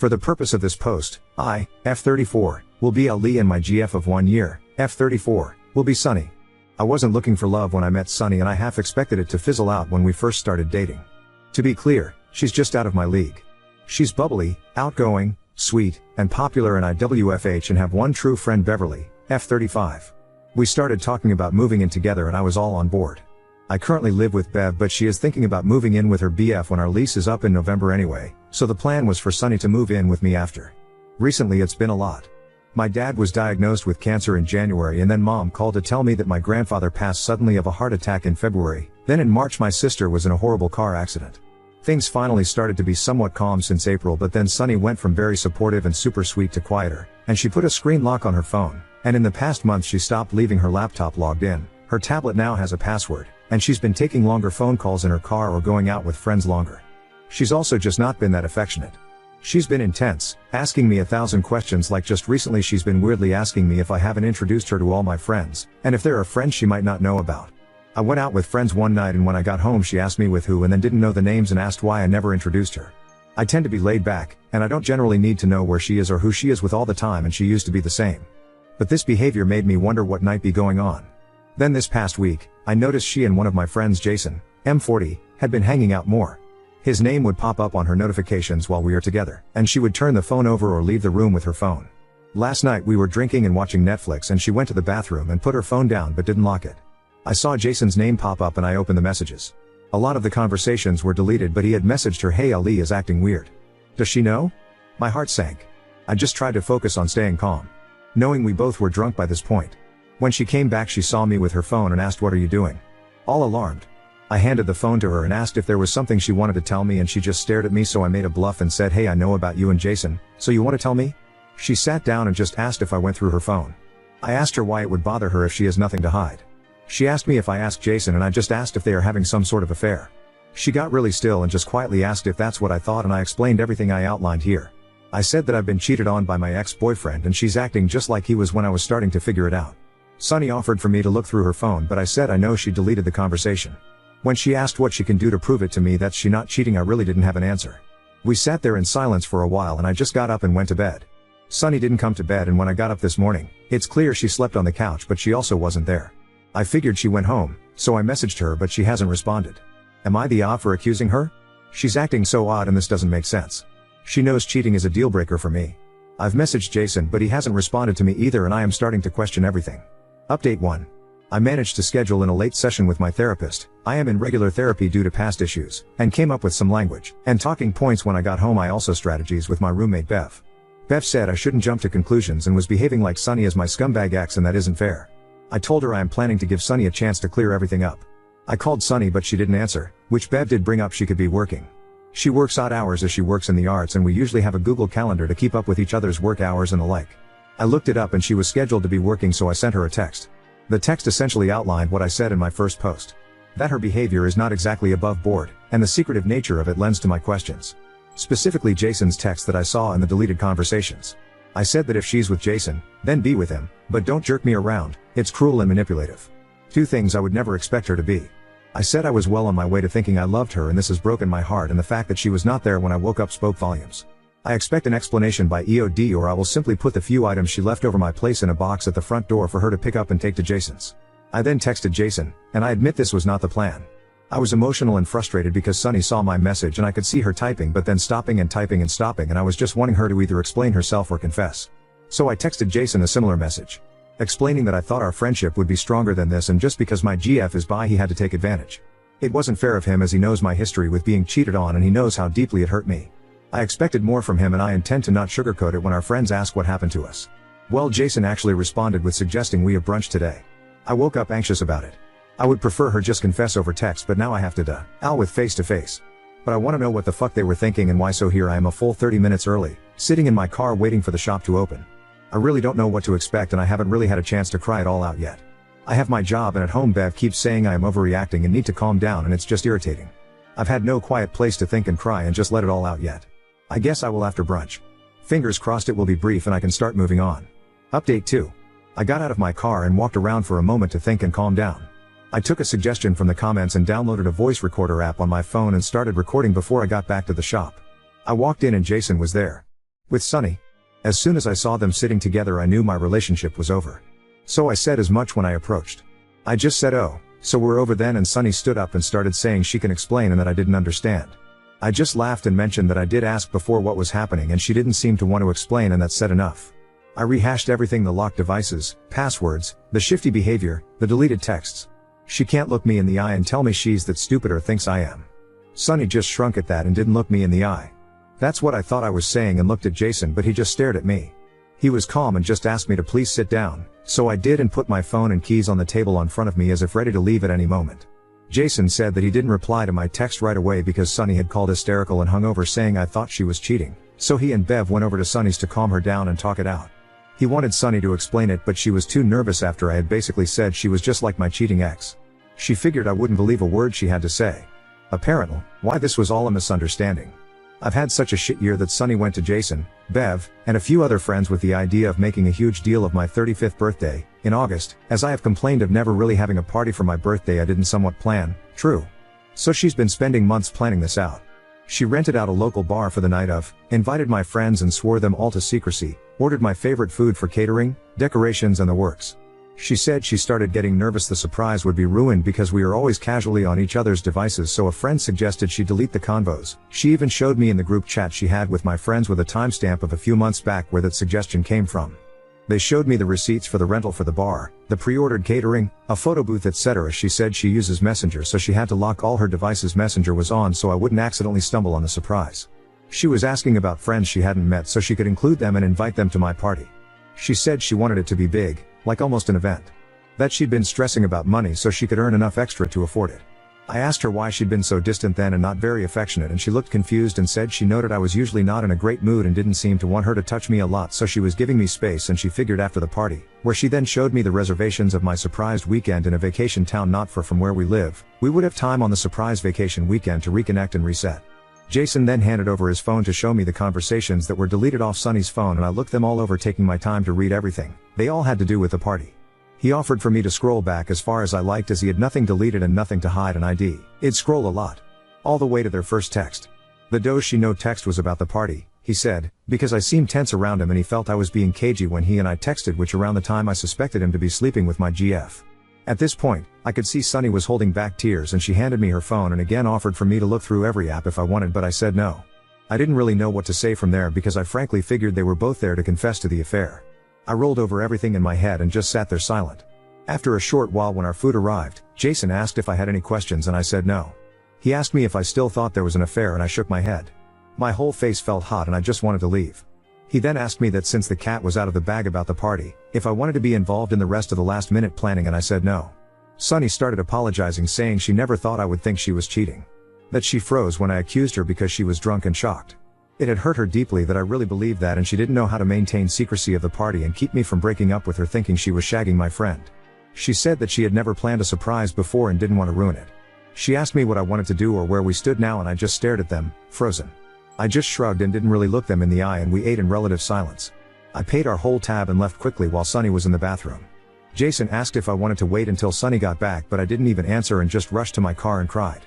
For the purpose of this post, I, F34, will be Ali and my GF of 1 year, F34, will be Sunny. I wasn't looking for love when I met Sunny and I half expected it to fizzle out when we first started dating. To be clear, she's just out of my league. She's bubbly, outgoing, sweet, and popular in IWFH and have one true friend Beverly, F35. We started talking about moving in together and I was all on board. I currently live with Bev but she is thinking about moving in with her BF when our lease is up in November anyway, so the plan was for Sunny to move in with me after. Recently it's been a lot. My dad was diagnosed with cancer in January and then mom called to tell me that my grandfather passed suddenly of a heart attack in February, then in March my sister was in a horrible car accident. Things finally started to be somewhat calm since April but then Sunny went from very supportive and super sweet to quieter, and she put a screen lock on her phone, and in the past month she stopped leaving her laptop logged in, her tablet now has a password, and she's been taking longer phone calls in her car or going out with friends longer. She's also just not been that affectionate. She's been intense, asking me 1,000 questions like just recently she's been weirdly asking me if I haven't introduced her to all my friends, and if there are friends she might not know about. I went out with friends one night and when I got home she asked me with who and then didn't know the names and asked why I never introduced her. I tend to be laid back, and I don't generally need to know where she is or who she is with all the time and she used to be the same. But this behavior made me wonder what might be going on. Then this past week, I noticed she and one of my friends Jason, M40, had been hanging out more. His name would pop up on her notifications while we are together, and she would turn the phone over or leave the room with her phone. Last night we were drinking and watching Netflix and she went to the bathroom and put her phone down but didn't lock it. I saw Jason's name pop up and I opened the messages. A lot of the conversations were deleted but he had messaged her, "Hey, Ali is acting weird. Does she know?" My heart sank. I just tried to focus on staying calm, knowing we both were drunk by this point. When she came back she saw me with her phone and asked, "What are you doing?" All alarmed. I handed the phone to her and asked if there was something she wanted to tell me and she just stared at me, so I made a bluff and said, "Hey, I know about you and Jason, so you want to tell me?" She sat down and just asked if I went through her phone. I asked her why it would bother her if she has nothing to hide. She asked me if I asked Jason and I just asked if they are having some sort of affair. She got really still and just quietly asked if that's what I thought and I explained everything I outlined here. I said that I've been cheated on by my ex-boyfriend and she's acting just like he was when I was starting to figure it out. Sunny offered for me to look through her phone but I said I know she deleted the conversation. When she asked what she can do to prove it to me that she's not cheating, I really didn't have an answer. We sat there in silence for a while and I just got up and went to bed. Sunny didn't come to bed and when I got up this morning, it's clear she slept on the couch but she also wasn't there. I figured she went home, so I messaged her but she hasn't responded. Am I the odd for accusing her? She's acting so odd and this doesn't make sense. She knows cheating is a deal breaker for me. I've messaged Jason but he hasn't responded to me either and I am starting to question everything. Update 1. I managed to schedule in a late session with my therapist. I am in regular therapy due to past issues, and came up with some language and talking points when I got home. I also strategies with my roommate Bev. Bev said I shouldn't jump to conclusions and was behaving like Sunny is my scumbag ex and that isn't fair. I told her I am planning to give Sunny a chance to clear everything up. I called Sunny but she didn't answer, which Bev did bring up she could be working. She works odd hours as she works in the arts and we usually have a Google Calendar to keep up with each other's work hours and the like. I looked it up and she was scheduled to be working, so I sent her a text. The text essentially outlined what I said in my first post. That her behavior is not exactly above board, and the secretive nature of it lends to my questions. Specifically Jason's text that I saw in the deleted conversations. I said that if she's with Jason, then be with him, but don't jerk me around, it's cruel and manipulative. 2 things I would never expect her to be. I said I was well on my way to thinking I loved her and this has broken my heart, and the fact that she was not there when I woke up spoke volumes. I expect an explanation by EOD or I will simply put the few items she left over my place in a box at the front door for her to pick up and take to Jason's. I then texted Jason, and I admit this was not the plan. I was emotional and frustrated because Sunny saw my message and I could see her typing but then stopping and typing and stopping, and I was just wanting her to either explain herself or confess. So I texted Jason a similar message, explaining that I thought our friendship would be stronger than this and just because my GF is bi he had to take advantage. It wasn't fair of him as he knows my history with being cheated on and he knows how deeply it hurt me. I expected more from him and I intend to not sugarcoat it when our friends ask what happened to us. Well, Jason actually responded with suggesting we have brunch today. I woke up anxious about it. I would prefer her just confess over text, but now I have to Al with face to face. But I want to know what the fuck they were thinking and why, so here I am a full 30 minutes early, sitting in my car waiting for the shop to open. I really don't know what to expect and I haven't really had a chance to cry it all out yet. I have my job and at home Bev keeps saying I am overreacting and need to calm down and it's just irritating. I've had no quiet place to think and cry and just let it all out yet. I guess I will after brunch. Fingers crossed it will be brief and I can start moving on. Update 2. I got out of my car and walked around for a moment to think and calm down. I took a suggestion from the comments and downloaded a voice recorder app on my phone and started recording before I got back to the shop. I walked in and Jason was there. With Sunny. As soon as I saw them sitting together I knew my relationship was over. So I said as much when I approached. I just said, "Oh, so we're over then," and Sunny stood up and started saying she can explain and that I didn't understand. I just laughed and mentioned that I did ask before what was happening and she didn't seem to want to explain, and that said enough. I rehashed everything: the locked devices, passwords, the shifty behavior, the deleted texts. She can't look me in the eye and tell me she's that stupid or thinks I am. Sunny just shrunk at that and didn't look me in the eye. That's what I thought I was saying and looked at Jason, but he just stared at me. He was calm and just asked me to please sit down, so I did and put my phone and keys on the table in front of me as if ready to leave at any moment. Jason said that he didn't reply to my text right away because Sunny had called hysterical and hung over saying I thought she was cheating, so he and Bev went over to Sunny's to calm her down and talk it out. He wanted Sunny to explain it, but she was too nervous after I had basically said she was just like my cheating ex. She figured I wouldn't believe a word she had to say. Apparently, why this was all a misunderstanding. I've had such a shit year that Sunny went to Jason, Bev, and a few other friends with the idea of making a huge deal of my 35th birthday, in August, as I have complained of never really having a party for my birthday I didn't somewhat plan, true. So she's been spending months planning this out. She rented out a local bar for the night of, invited my friends and swore them all to secrecy, ordered my favorite food for catering, decorations and the works. She said she started getting nervous the surprise would be ruined because we are always casually on each other's devices, so a friend suggested she delete the convos. She even showed me in the group chat she had with my friends with a timestamp of a few months back where that suggestion came from. They showed me the receipts for the rental for the bar, the pre-ordered catering, a photo booth etc. She said she uses Messenger, so she had to lock all her devices. Messenger was on so I wouldn't accidentally stumble on the surprise. She was asking about friends she hadn't met so she could include them and invite them to my party. She said she wanted it to be big, like almost an event. That she'd been stressing about money so she could earn enough extra to afford it. I asked her why she'd been so distant then and not very affectionate, and she looked confused and said she noted I was usually not in a great mood and didn't seem to want her to touch me a lot, so she was giving me space, and she figured after the party, where she then showed me the reservations of my surprised weekend in a vacation town not far from where we live, we would have time on the surprise vacation weekend to reconnect and reset. Jason then handed over his phone to show me the conversations that were deleted off Sunny's phone, and I looked them all over, taking my time to read everything. They all had to do with the party. He offered for me to scroll back as far as I liked as he had nothing deleted and nothing to hide, and I'd scroll a lot. All the way to their first text. The "does she know" text was about the party, he said, because I seemed tense around him and he felt I was being cagey when he and I texted, which around the time I suspected him to be sleeping with my GF. At this point, I could see Sunny was holding back tears and she handed me her phone and again offered for me to look through every app if I wanted, but I said no. I didn't really know what to say from there because I frankly figured they were both there to confess to the affair. I rolled over everything in my head and just sat there silent. After a short while, when our food arrived, Jason asked if I had any questions and I said no. He asked me if I still thought there was an affair and I shook my head. My whole face felt hot and I just wanted to leave. He then asked me that since the cat was out of the bag about the party, if I wanted to be involved in the rest of the last minute planning, and I said no. Sunny started apologizing, saying she never thought I would think she was cheating. That she froze when I accused her because she was drunk and shocked. It had hurt her deeply that I really believed that, and she didn't know how to maintain secrecy of the party and keep me from breaking up with her thinking she was shagging my friend. She said that she had never planned a surprise before and didn't want to ruin it. She asked me what I wanted to do or where we stood now, and I just stared at them, frozen. I just shrugged and didn't really look them in the eye, and we ate in relative silence. I paid our whole tab and left quickly while Sunny was in the bathroom. Jason asked if I wanted to wait until Sunny got back, but I didn't even answer and just rushed to my car and cried.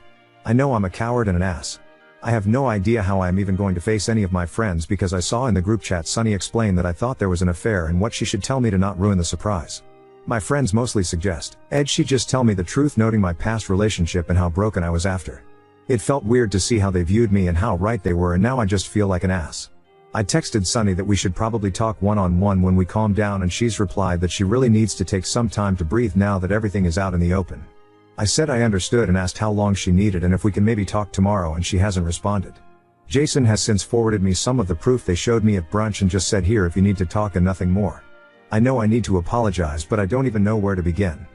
I know I'm a coward and an ass. I have no idea how I am even going to face any of my friends because I saw in the group chat Sunny explain that I thought there was an affair and what she should tell me to not ruin the surprise. My friends mostly suggest, "Ed, she just tell me the truth," noting my past relationship and how broken I was after. It felt weird to see how they viewed me and how right they were, and now I just feel like an ass. I texted Sunny that we should probably talk one-on-one when we calm down, and she's replied that she really needs to take some time to breathe now that everything is out in the open. I said I understood and asked how long she needed and if we can maybe talk tomorrow, and she hasn't responded. Jason has since forwarded me some of the proof they showed me at brunch and just said, "Here if you need to talk," and nothing more. I know I need to apologize, but I don't even know where to begin.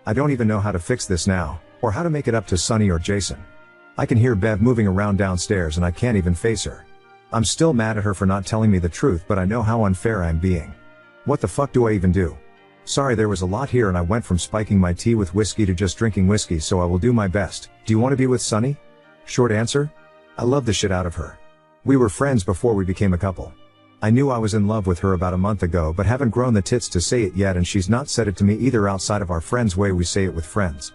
I don't even know how to fix this now, or how to make it up to Sunny or Jason. I can hear Bev moving around downstairs and I can't even face her. I'm still mad at her for not telling me the truth, but I know how unfair I'm being. What the fuck do I even do? Sorry, there was a lot here and I went from spiking my tea with whiskey to just drinking whiskey, so I will do my best. Do you want to be with Sunny? Short answer? I love the shit out of her. We were friends before we became a couple. I knew I was in love with her about a month ago, but haven't grown the tits to say it yet, and she's not said it to me either outside of our friends way we say it with friends.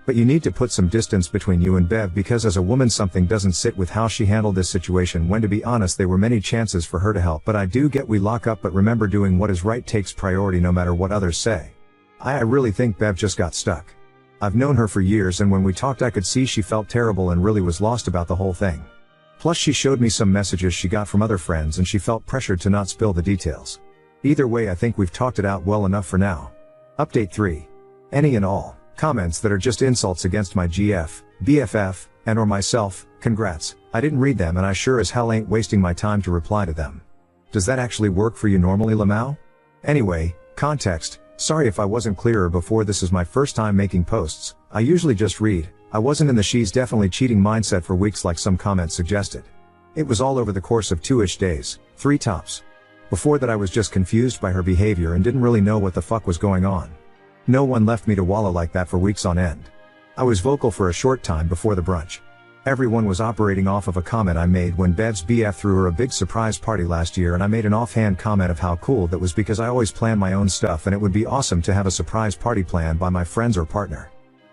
But you need to put some distance between you and Bev because as a woman something doesn't sit with how she handled this situation when to be honest there were many chances for her to help but I do get we lock up but remember doing what is right takes priority no matter what others say. I really think Bev just got stuck. I've known her for years and when we talked I could see she felt terrible and really was lost about the whole thing. Plus she showed me some messages she got from other friends and she felt pressured to not spill the details. Either way I think we've talked it out well enough for now. Update 3. Any and all comments that are just insults against my GF, BFF, and or myself, congrats, I didn't read them and I sure as hell ain't wasting my time to reply to them. Does that actually work for you normally, Lamau? Anyway, context, sorry if I wasn't clearer before, this is my first time making posts, I usually just read, I wasn't in the she's definitely cheating mindset for weeks like some comments suggested. It was all over the course of 2-ish days, 3 tops. Before that I was just confused by her behavior and didn't really know what the fuck was going on. No one left me to wallow like that for weeks on end. I was vocal for a short time before the brunch. Everyone was operating off of a comment I made when Bev's BF threw her a big surprise party last year and I made an offhand comment of how cool that was because I always plan my own stuff and it would be awesome to have a surprise party planned by my friends or partner.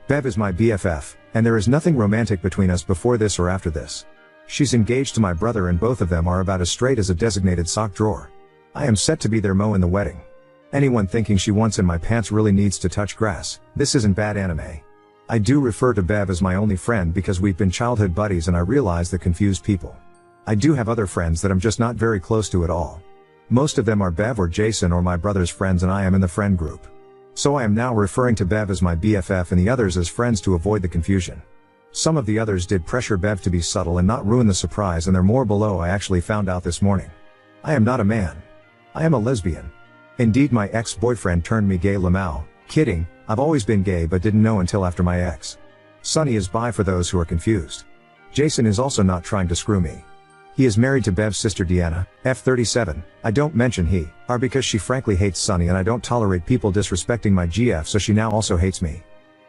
Bev is my BFF, and there is nothing romantic between us before this or after this. She's engaged to my brother and both of them are about as straight as a designated sock drawer. I am set to be their Mo in the wedding. Anyone thinking she wants in my pants really needs to touch grass, this isn't bad anime. I do refer to Bev as my only friend because we've been childhood buddies and I realize that confused people. I do have other friends that I'm just not very close to at all. Most of them are Bev or Jason or my brother's friends and I am in the friend group. So I am now referring to Bev as my BFF and the others as friends to avoid the confusion. Some of the others did pressure Bev to be subtle and not ruin the surprise and they're more below I actually found out this morning. I am not a man. I am a lesbian. Indeed my ex-boyfriend turned me gay, Lamau, kidding, I've always been gay but didn't know until after my ex. Sunny is bi for those who are confused. Jason is also not trying to screw me. He is married to Bev's sister Deanna, F37, I don't mention he, are because she frankly hates Sunny and I don't tolerate people disrespecting my GF so she now also hates me.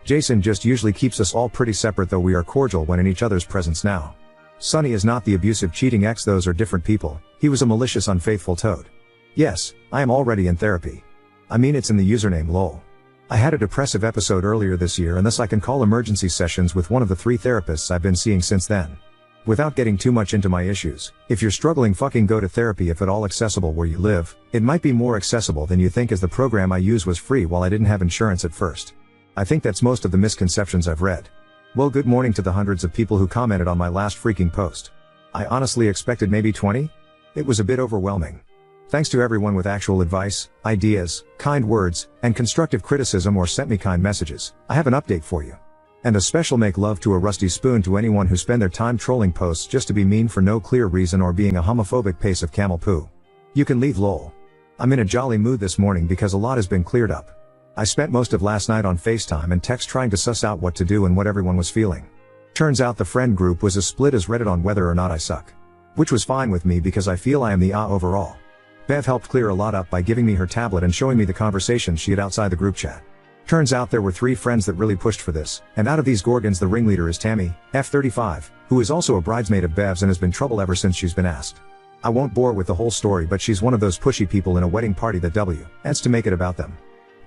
Jason just usually keeps us all pretty separate though we are cordial when in each other's presence now. Sunny is not the abusive cheating ex, those are different people, he was a malicious unfaithful toad. Yes, I am already in therapy. I mean it's in the username lol. I had a depressive episode earlier this year and thus I can call emergency sessions with one of the 3 therapists I've been seeing since then. Without getting too much into my issues, if you're struggling fucking go to therapy if at all accessible where you live, it might be more accessible than you think as the program I use was free while I didn't have insurance at first. I think that's most of the misconceptions I've read. Well, good morning to the hundreds of people who commented on my last freaking post. I honestly expected maybe 20? It was a bit overwhelming. Thanks to everyone with actual advice, ideas, kind words, and constructive criticism or sent me kind messages. I have an update for you. And a special make love to a rusty spoon to anyone who spend their time trolling posts just to be mean for no clear reason or being a homophobic pace of camel poo. You can leave lol. I'm in a jolly mood this morning because a lot has been cleared up. I spent most of last night on FaceTime and text trying to suss out what to do and what everyone was feeling. Turns out the friend group was as split as Reddit on whether or not I suck. Which was fine with me because I feel I am the overall. Bev helped clear a lot up by giving me her tablet and showing me the conversations she had outside the group chat. Turns out there were 3 friends that really pushed for this, and out of these Gorgons the ringleader is Tammy, F35, who is also a bridesmaid of Bev's and has been trouble ever since she's been asked. I won't bore with the whole story but she's one of those pushy people in a wedding party that wants to make it about them.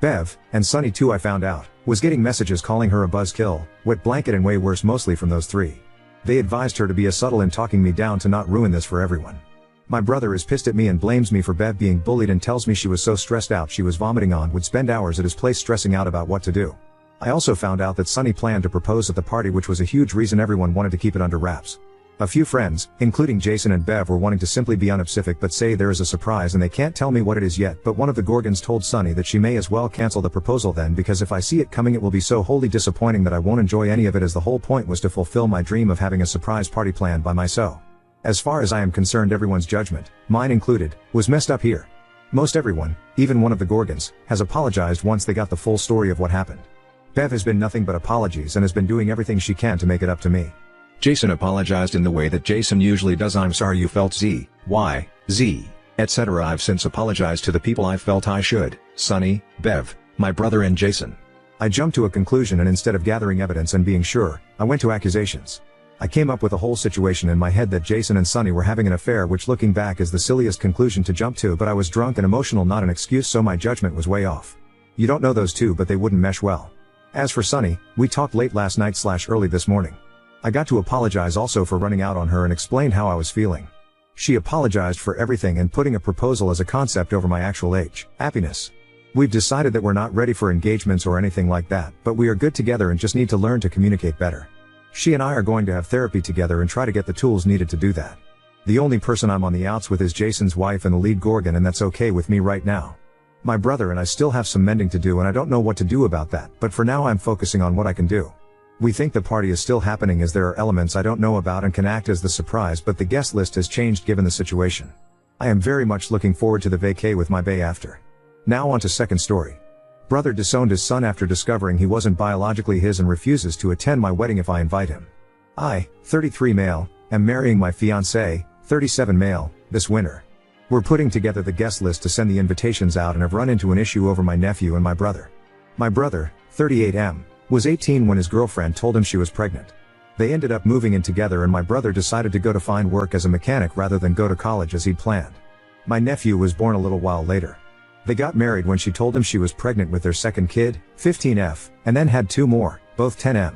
Bev, and Sunny too I found out, was getting messages calling her a buzzkill, wet blanket and way worse mostly from those 3. They advised her to be as subtle in talking me down to not ruin this for everyone. My brother is pissed at me and blames me for Bev being bullied and tells me she was so stressed out she was vomiting on would spend hours at his place stressing out about what to do. I also found out that Sunny planned to propose at the party which was a huge reason everyone wanted to keep it under wraps. A few friends, including Jason and Bev, were wanting to simply be unspecific but say there is a surprise and they can't tell me what it is yet, but one of the Gorgons told Sunny that she may as well cancel the proposal then because if I see it coming it will be so wholly disappointing that I won't enjoy any of it as the whole point was to fulfill my dream of having a surprise party planned by myself. As far as I am concerned everyone's judgment, mine included, was messed up here. Most everyone, even one of the Gorgons, has apologized once they got the full story of what happened. Bev has been nothing but apologies and has been doing everything she can to make it up to me. Jason apologized in the way that Jason usually does. I'm sorry you felt Z, Y, Z, etc. I've since apologized to the people I felt I should, Sunny, Bev, my brother and Jason. I jumped to a conclusion and instead of gathering evidence and being sure, I went to accusations. I came up with a whole situation in my head that Jason and Sunny were having an affair, which looking back is the silliest conclusion to jump to, but I was drunk and emotional, not an excuse, so my judgment was way off. You don't know those two but they wouldn't mesh well. As for Sunny, we talked late last night / early this morning. I got to apologize also for running out on her and explained how I was feeling. She apologized for everything and putting a proposal as a concept over my actual age. Happiness. We've decided that we're not ready for engagements or anything like that, but we are good together and just need to learn to communicate better. She and I are going to have therapy together and try to get the tools needed to do that. The only person I'm on the outs with is Jason's wife and the lead Gorgon, and that's okay with me right now. My brother and I still have some mending to do and I don't know what to do about that, but for now I'm focusing on what I can do. We think the party is still happening as there are elements I don't know about and can act as the surprise, but the guest list has changed given the situation. I am very much looking forward to the vacay with my bae after. Now on to second story. Brother disowned his son after discovering he wasn't biologically his and refuses to attend my wedding if I invite him. I, 33 male, am marrying my fiancée, 37 male, this winter. We're putting together the guest list to send the invitations out and have run into an issue over my nephew and my brother. My brother, 38 m, was 18 when his girlfriend told him she was pregnant. They ended up moving in together and my brother decided to go to find work as a mechanic rather than go to college as he'd planned. My nephew was born a little while later. They got married when she told him she was pregnant with their second kid, 15F, and then had 2 more, both 10M.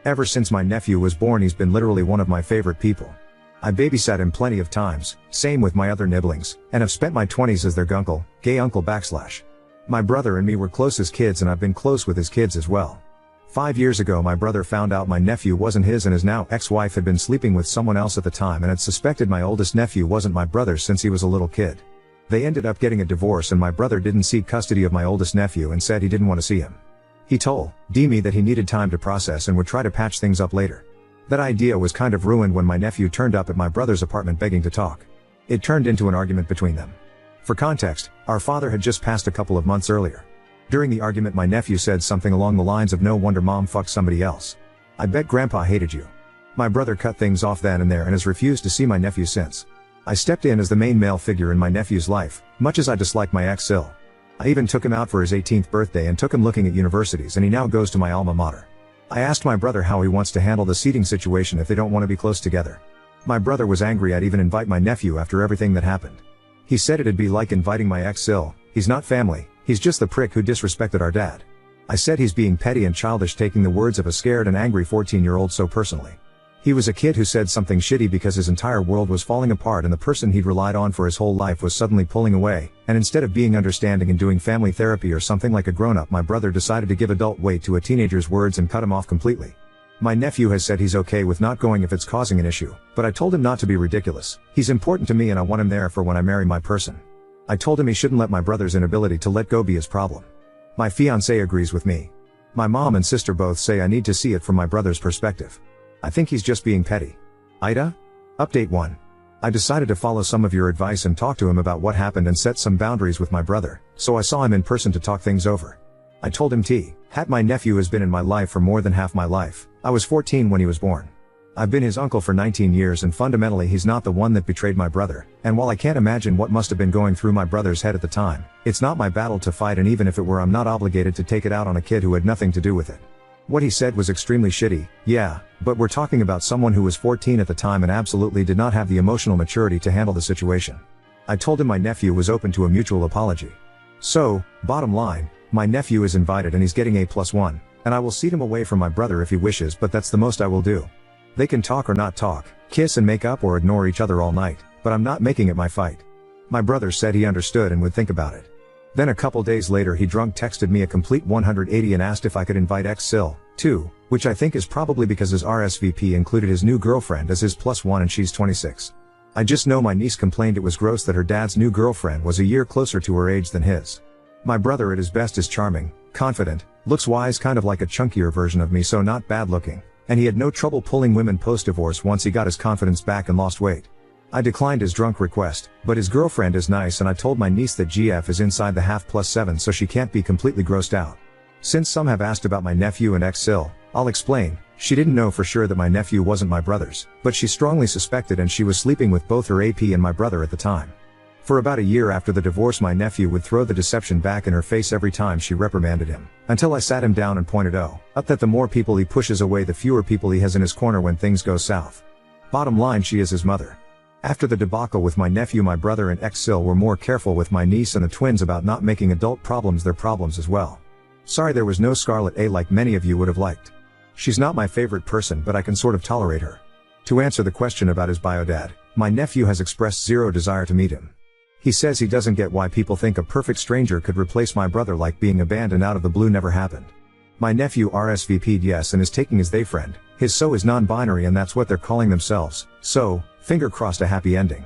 Ever since my nephew was born he's been literally one of my favorite people. I babysat him plenty of times, same with my other nibblings, and have spent my 20s as their gunkle, gay uncle /. My brother and me were close as kids and I've been close with his kids as well. 5 years ago my brother found out my nephew wasn't his and his now ex-wife had been sleeping with someone else at the time and had suspected my oldest nephew wasn't my brother since he was a little kid. They ended up getting a divorce and my brother didn't seek custody of my oldest nephew and said he didn't want to see him. He told me that he needed time to process and would try to patch things up later. That idea was kind of ruined when my nephew turned up at my brother's apartment begging to talk. It turned into an argument between them. For context, our father had just passed a couple of months earlier. During the argument my nephew said something along the lines of "No wonder mom fucked somebody else. I bet grandpa hated you." My brother cut things off then and there and has refused to see my nephew since. I stepped in as the main male figure in my nephew's life, much as I dislike my ex-Sil. I even took him out for his 18th birthday and took him looking at universities and he now goes to my alma mater. I asked my brother how he wants to handle the seating situation if they don't want to be close together. My brother was angry I'd even invite my nephew after everything that happened. He said it'd be like inviting my ex-Sil, he's not family, he's just the prick who disrespected our dad. I said he's being petty and childish taking the words of a scared and angry 14-year-old so personally. He was a kid who said something shitty because his entire world was falling apart and the person he'd relied on for his whole life was suddenly pulling away, and instead of being understanding and doing family therapy or something like a grown-up my brother decided to give adult weight to a teenager's words and cut him off completely. My nephew has said he's okay with not going if it's causing an issue, but I told him not to be ridiculous. He's important to me and I want him there for when I marry my person. I told him he shouldn't let my brother's inability to let go be his problem. My fiancé agrees with me. My mom and sister both say I need to see it from my brother's perspective. I think he's just being petty. Ida? Update 1. I decided to follow some of your advice and talk to him about what happened and set some boundaries with my brother, so I saw him in person to talk things over. I told him my nephew has been in my life for more than half my life. I was 14 when he was born. I've been his uncle for 19 years and fundamentally he's not the one that betrayed my brother, and while I can't imagine what must have been going through my brother's head at the time, it's not my battle to fight and even if it were I'm not obligated to take it out on a kid who had nothing to do with it. What he said was extremely shitty, yeah, but we're talking about someone who was 14 at the time and absolutely did not have the emotional maturity to handle the situation. I told him my nephew was open to a mutual apology. So, bottom line, my nephew is invited and he's getting A+1, and I will seat him away from my brother if he wishes, but that's the most I will do. They can talk or not talk, kiss and make up or ignore each other all night, but I'm not making it my fight. My brother said he understood and would think about it. Then a couple days later he drunk texted me a complete 180 and asked if I could invite ex-Sil, too, which I think is probably because his RSVP included his new girlfriend as his +1 and she's 26. I just know my niece complained it was gross that her dad's new girlfriend was a year closer to her age than his. My brother at his best is charming, confident, looks wise, kind of like a chunkier version of me, so not bad looking, and he had no trouble pulling women post-divorce once he got his confidence back and lost weight. I declined his drunk request, but his girlfriend is nice and I told my niece that GF is inside the half +7 so she can't be completely grossed out. Since some have asked about my nephew and ex-Sil, I'll explain. She didn't know for sure that my nephew wasn't my brother's, but she strongly suspected and she was sleeping with both her AP and my brother at the time. For about a year after the divorce my nephew would throw the deception back in her face every time she reprimanded him, until I sat him down and pointed out that the more people he pushes away the fewer people he has in his corner when things go south. Bottom line, she is his mother. After the debacle with my nephew my brother and ex-Sil were more careful with my niece and the twins about not making adult problems their problems as well. Sorry there was no Scarlet A like many of you would have liked. She's not my favorite person, but I can sort of tolerate her. To answer the question about his bio dad, my nephew has expressed zero desire to meet him. He says he doesn't get why people think a perfect stranger could replace my brother, like being abandoned out of the blue never happened. My nephew RSVP'd yes and is taking his they friend. His so is non-binary and that's what they're calling themselves, so, finger crossed a happy ending.